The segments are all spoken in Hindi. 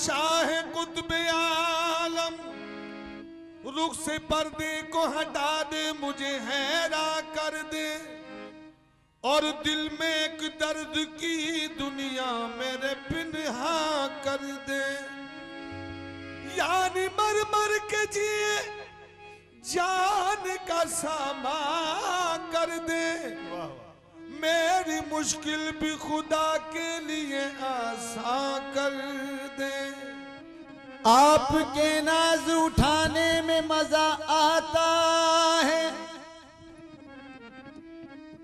शाह कुतुब आलम, रुख से पर्दे को हटा दे, मुझे हैरा कर दे, और दिल में एक दर्द की दुनिया मेरे पिन्हा कर दे। यानी मर मर के जिए जान का सामा कर दे, मेरी मुश्किल भी खुदा के लिए आसान कर दे। आपके नाज उठाने में मजा आता है,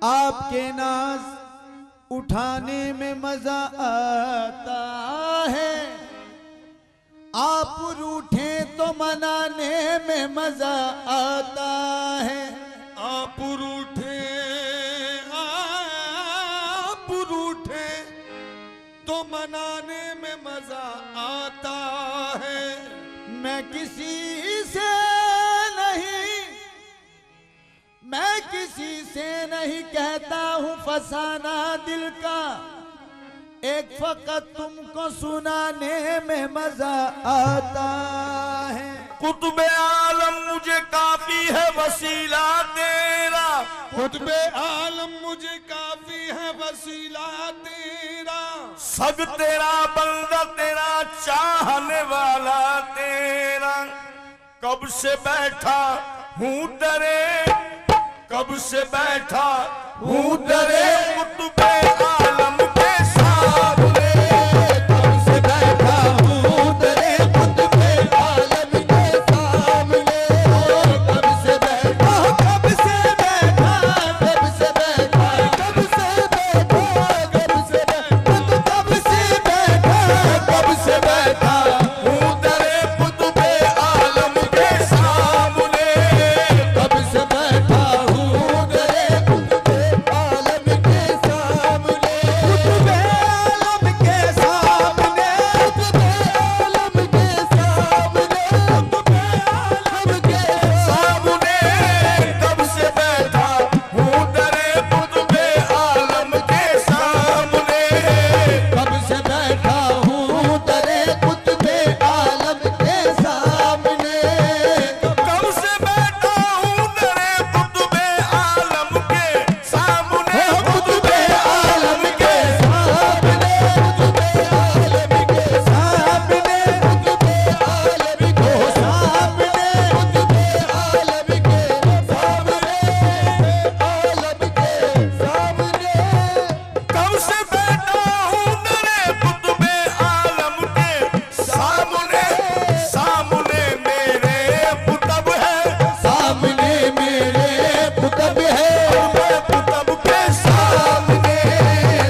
आपके नाज उठाने में मजा आता है, आप रूठे तो मनाने में मजा आता है। आप रूठे तो मनाने में मजा आता है। मैं किसी से नहीं कहता हूँ फसाना दिल का, एक फकत तुमको सुनाने में मजा आता है। कुतुब आलम मुझे काफी है वसीला तेरा, कुतुब आलम मुझे काफी है वसीला तेरा, सब तेरा बंदा तेरा चाहने वाला तेरा। कब से बैठा हूँ डरे, कब से बैठा हूँ डरे, कुतुब आलम के सामने। कब से बैठा हूँ डरे कुतुब आलम के सामने। कब से बैठा, कब से बैठा, कब से बैठा, कब से बैठा, कब से बैठा, कब से बैठा, कब से बैठा हूँ डरे कुतुब आलम के सामने। कब से बैठा हूँ डरे कुतुब आलम के सामने। कुतुब आलम के सामने, कुतुब आलम के सामने, कुतुब आलम के सामने कब से बैठा हूँ डरे कुतुब आलम के सामने। कब से बैठा हूँ डरे कुतुब आलम के सामने। कब से बैठा हूँ डरे कुतुब आलम के सामने। कुतुब आलम के सामने, कुतुब आलम के सामने, कुतुब आलम के सामने, कुतुब आलम के सामने, कब से बैठा हूँ डरे कुतुब आलम के सामने। सामने मेरे कुतुब है, सामने मेरे कुतुब है। मैं कुतुब के सामने।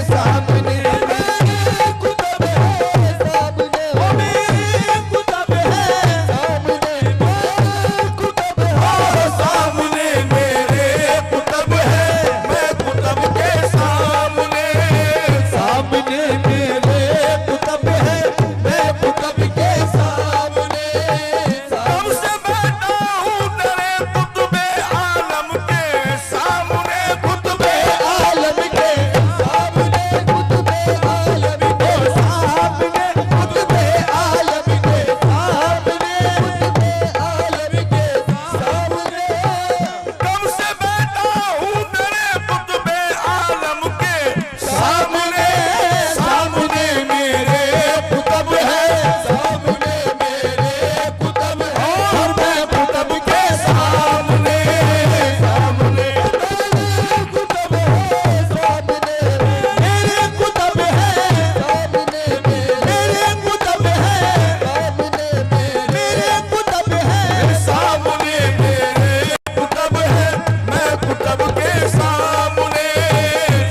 सामने मेरे कुतुब है, सामने मेरे कुतुब है, सामने मेरे कुतुब है। सामने मेरे कुतुब है, मैं कुतुब के सामने। सामने मेरे कुतुब है, मैं कुतुब के सामने। कब से बैठा हूँ डरे कुतुब आलम के सामने। कुतुब आलम के सामने, कुतुब आलम के सामने, कुतुब आलम के सामने, कुतुब आलम के सामने। कब से बैठा हूँ डरे कुतुब आलम के सामने। सामने मेरे कुतुब है, सामने मेरे कुतुब है, और मैं कुतुब के सामने। सामने कुतुब है, सामने मेरे कुतुब है, सामने मेरे कुतुब है, सामने मेरे कुतुब है। सामने मेरे कुतुब है, मैं कुतुब के सामने।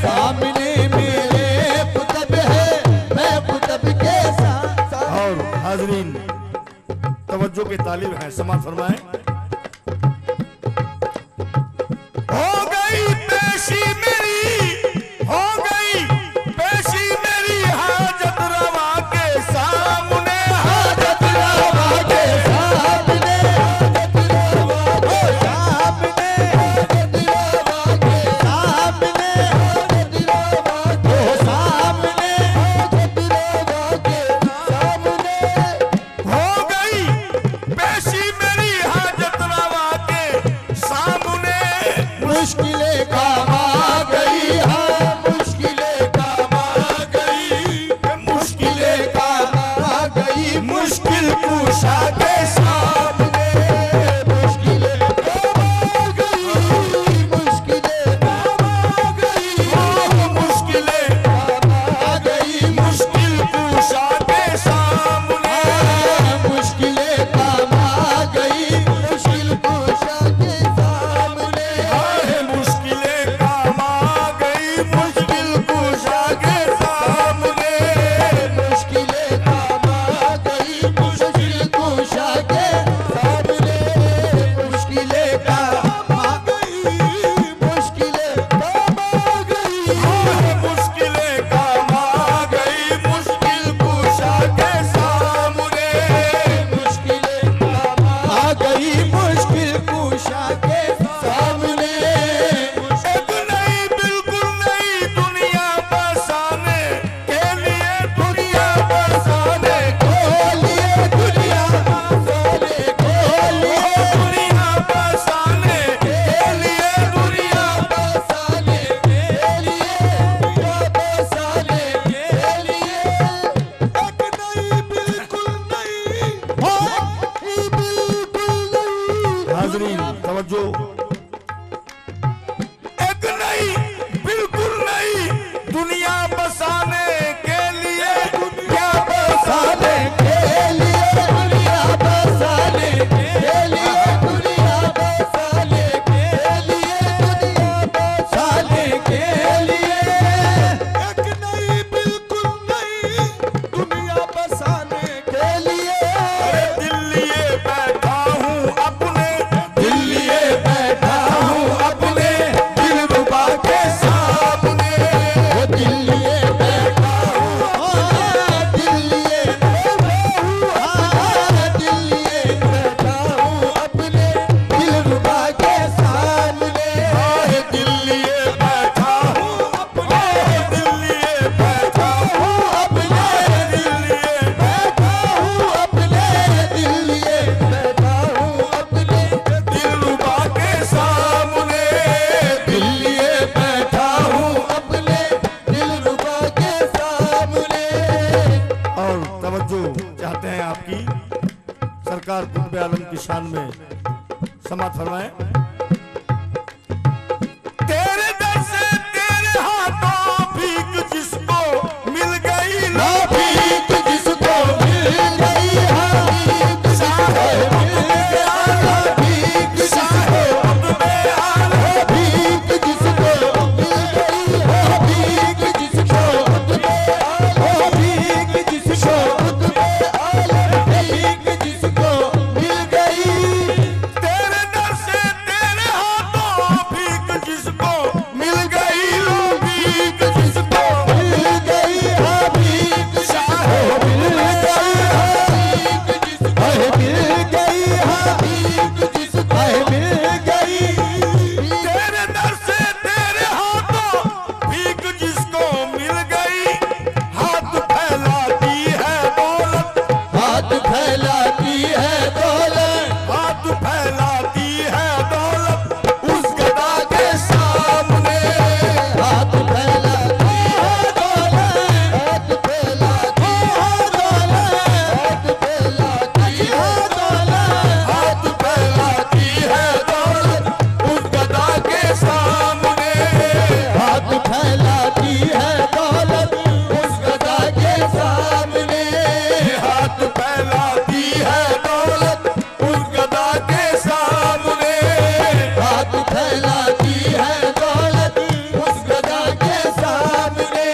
सामने मेरे कुतुब है, मैं कुतुब के साथ। और हाजरीन तवज्जो के तालिब हैं, समाअत फरमाएं। हो गई पेशी मेरी, हो गई पेशी मेरी हाजत रवा के सामने। हाजत रवा के सामने, हाजत रवा के सामने, हाजत रवा के सामने, हाजत रवा के सामने, हाजत रवा के सामने। बसाने के लिए, दुनिया बसाने के लिए, दुनिया बसाने के लिए, दुनिया बसाने के लिए, दुनिया बसाने के लिए, एक नई बिल्कुल नई दुनिया बसाने के लिए, अरे दिल्ली बैठा हूँ अपने, दिल्ली बैठा हूँ अपने दिलरुबा के सामने, वो दिल्ली बैठा हूँ, दिल्ली दिल्ली बैठा हूँ अपने दिलरुबा के सामने, दिल्ली बैठा हूँ अपने, दिल्ली बैठा हूँ अपने दिल्ली बैठा हूँ अपने दिल्ली बैठा हूँ अपने दिलरुबा के सामने, दिल्ली बैठा हूँ अपने दिलरुबा के सामने। और तवज्जो चाहते हैं आपकी सरकार कुतुब आलम की शान में समात फरमाएं। तेरे दर से तेरे हाथों भीख जिसको मिल गई लो, भीख जिसको मिल गई हबीब साहब मिल गया, भीख साहब भीख जिसको मिल गई, भीख जिसको भीख जिसको भीख जिसको मिल गई, तेरे दर से तेरे हाथों भीख जिसको मिल गई लो, भीख जिसको मिल गई हबीब साहब मिल गई, भीख जिसको मिल गई हबीब जिसको मिल गई, तेरे दर से तेरे हाथों भीख जिसको मिल गई, हाथ फैलाती है दौलत, हाथ फैलाती है दौलत, हाथ फैलाती है दौलत उस गदा के सामने, हाथ फैलाती है दौलत, हाथ फैलाती है दौलत, हाथ फैलाती है दौलत, हाथ फैलाती है दौलत उस गदा के सामने, हाथ फैलाती है दौलत उस गदा के सामने, हाथ फैलाती है दौलत उस गदा के सामने, हाथ फैलाती है दौलत उस गदा के सामने,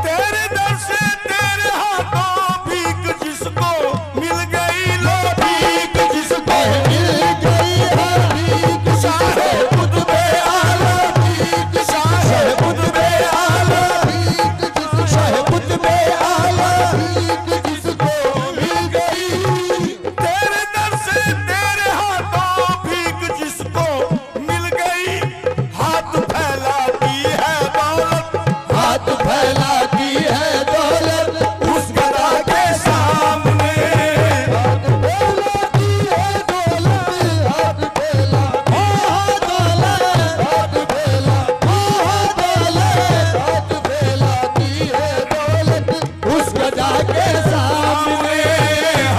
तेरे दर से तेरे हाथों भीख जिसको मिल गई लो, भीख जिसको मिल गई हबीब साहेब कुतुबे आलम, भीख साहेब कुतुबे आलम, भीख जिसको कुतुबे आलम, भीख जिसको मिल गई, तेरे दर से तेरे हाथों भीख जिसको मिल गई, हाथ फैलाती है दौलत हाथ फैलाती है दौलत उस गदा के सामने, हाथ फैलाती है दौलत, हाथ फैला दौलत, हाथ फैला दौलत, हाथ फैलाती है दौलत उस गदा के सामने,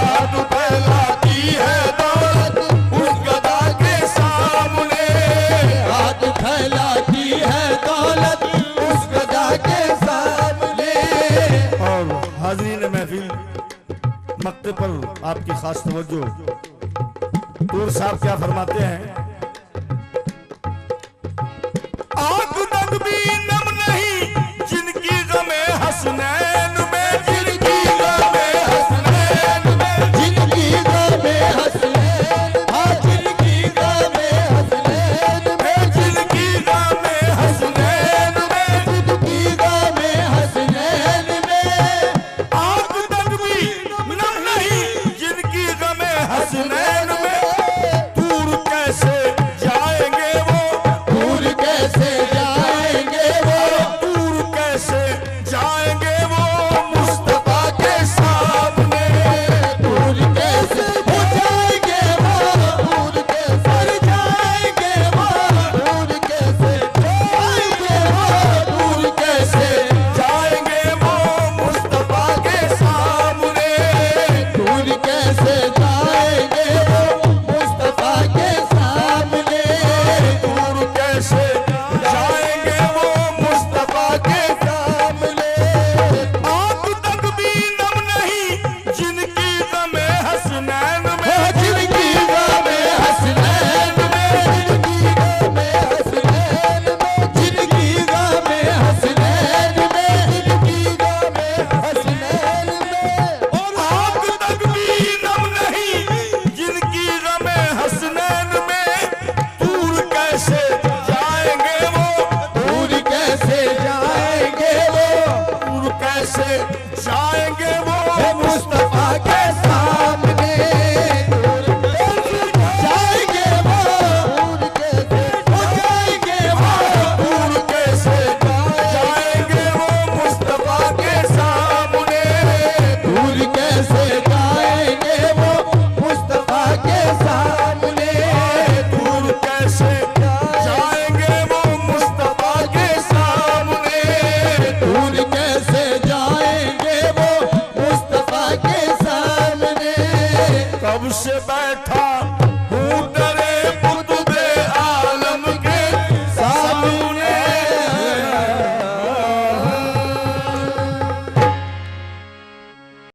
हाथ फैलाती है दौलत उस गदा के सामने, हाथ फैलाती है दौलत उस गदा के सामने। और हाजरीन महफिल मक्ते पर आपकी खास तवज्जो। टूर साहब क्या फरमाते हैं? आंख तक भी नम नहीं जिनकी गमे हसनैन में, जिनकी गमे हसनैन में, जिनकी गमे हसनैन, हाँ जिनकी गमे हसनैन में, जिनकी गमे हसनैन में, जिनकी गमे हसनैन में, आंख तक भी नम नहीं जिनकी गमे हसनैन में, दूर कैसे कैसे जाएंगे वो मुस्तफा के सामने दूर कैसे जाएंगे वो दूर कैसे जाएंगे वो दूर कैसे जाएंगे वो मुस्तफा के सामने दूर कैसे जाएंगे वो मुस्तफा के सामने दूर कैसे जाएंगे वो मुस्तफा के सामने दूर कैसे जाएंगे वो मुस्तफा के सामने कब से बैठा